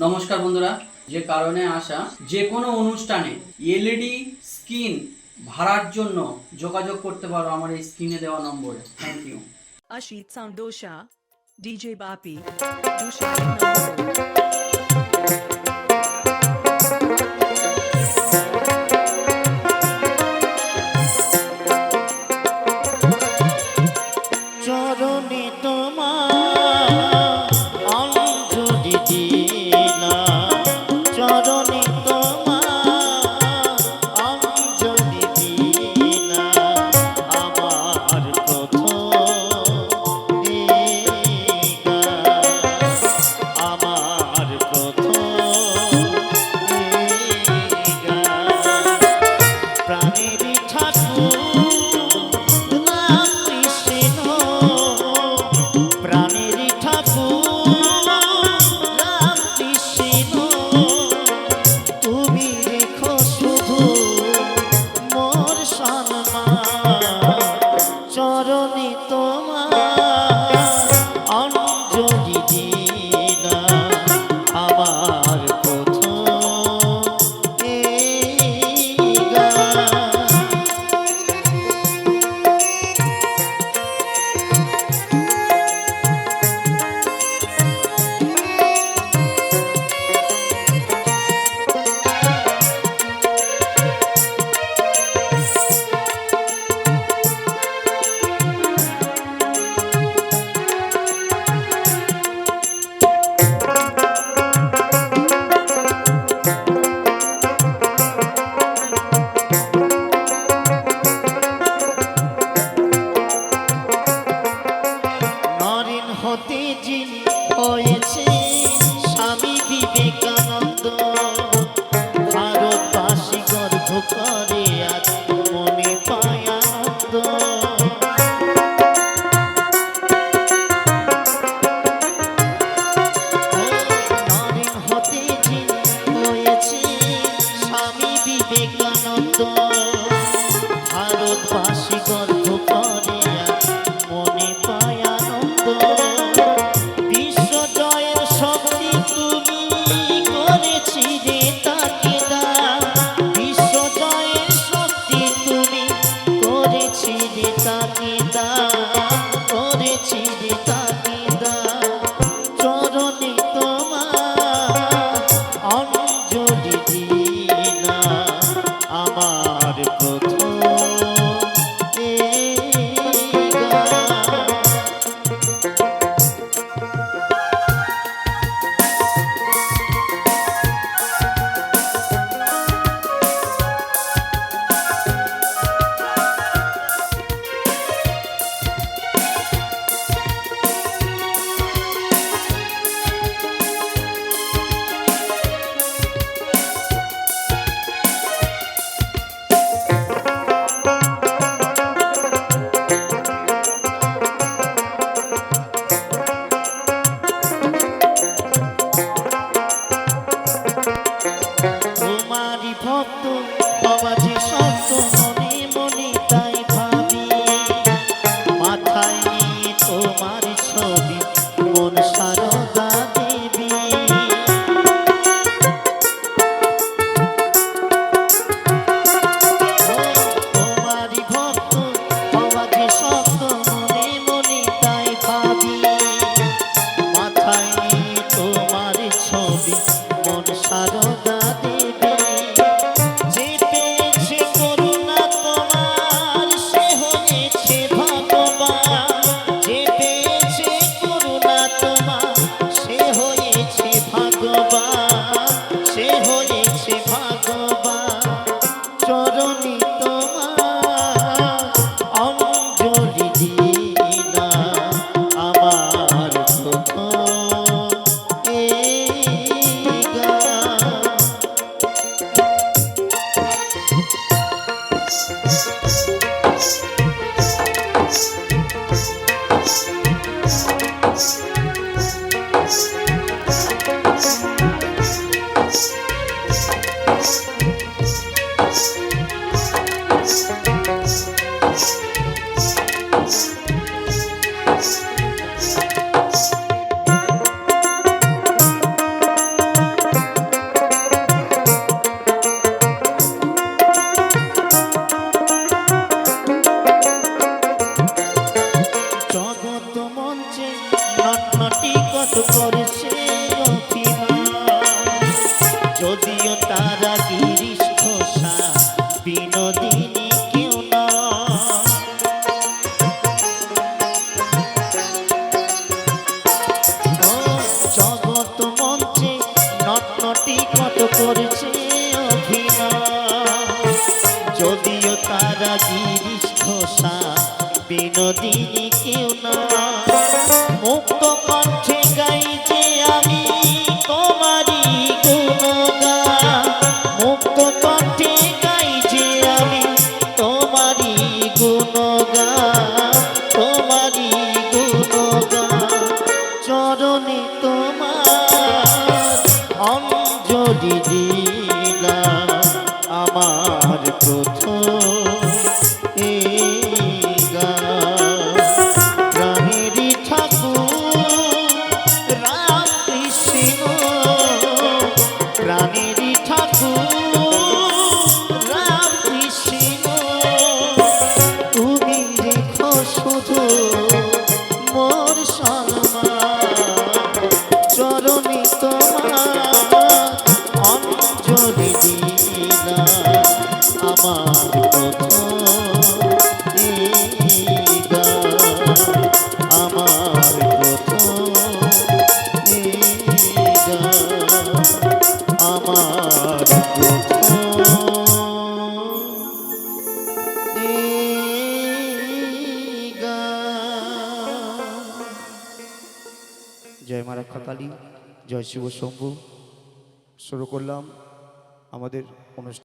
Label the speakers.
Speaker 1: নমস্কার বন্ধুরা, যে কারণে আসা যে কোনো অনুষ্ঠানে এলইডি স্ক্রিন ভাড়ার জন্য যোগাযোগ করতে পারো আমার এই স্ক্রিনে দেওয়া নম্বরে। Thank you.
Speaker 2: Ashit Soundosha, DJ Bapi, Dusha Number.
Speaker 3: চরণে তোমার অঞ্জলি দিলাম, চরণে তোমার অঞ্জলি দিলাম, আমার প্রথম আমার প্রথম প্রাণের ঠাকুর চরণে তোমার অঞ্জলি দিলাম, আমার প্রথম গান। হতে যিনি হয়েছে স্বামী বিবেকানন্দ, ভারতবাসী গর্ব করে আজ মনে পায় আনন্দ। নরেন হতে যিনি হয়েছে স্বামী বিবেকানন্দ, ভারতবাসী গর্ব করে আজ মনে পায় আনন্দ। বিশ্ব জয়ের শক্তি তুমি করেছিলে তাকে দান, বিশ্ব জয়ের শক্তি তুমি করেছিলে তাকে দান, করেছিলে তাকে দান। চরণে তোমার অঞ্জলি দিলাম, আমার প্রথম গান। তোমারি ভক্ত বাবাজি সত্য মনে মনে তাই ভাবি, মাথায় নিয়ে তোমার ছবি মন সারদা দেবী। তোমারি ভক্ত বাবাজি সত্য মনে মনে তাই ভাবি, মাথায় নিয়ে তোমার ছবি মন সারদা দেবী। যে পেয়েছে করুণা তোমার সে হয়েছে ভগবান, যে পেয়েছে করুণা তোমার সে হয়েছে ভগবান, সে হয়েছে ভগবান। চরণে তোমার অঞ্জলি দিলাম, আমার প্রথম গান। যদিও তারা গিরিশ ঘোষা বিনোদিনী কেউ না। ও জগৎ মঞ্চে নটনটি কত করেছে অভিনয়, যদিও তারা গিরিশ ঘোষা বিনোদিনী কেউ না। মুক্ত কণ্ঠে গাই যে আমি তোমারই গুণগান, মুক্ত কণ্ঠে গাই যে আমি তোমারই গুণগান, তোমারই গুণগান। চরণে তোমার অঞ্জলি দিলাম, আমার প্রথম এই গান। প্রাণেরই ঠাকুর রাম কৃষ্ণ, প্রাণেরই ঠাকুর রাম কৃষ্ণ, তুমি রেখো শুধু মোর সম্মান। চরণে তোমার অঞ্জলি দিলাম, আমার প্রথম এই গান, আমার প্রথম এই গান, আমার প্রথম এই গান।
Speaker 4: জয় মা রক্ষাকালী, জয় শিব শম্ভু। শুরু করলাম আমাদের অনুষ্ঠান।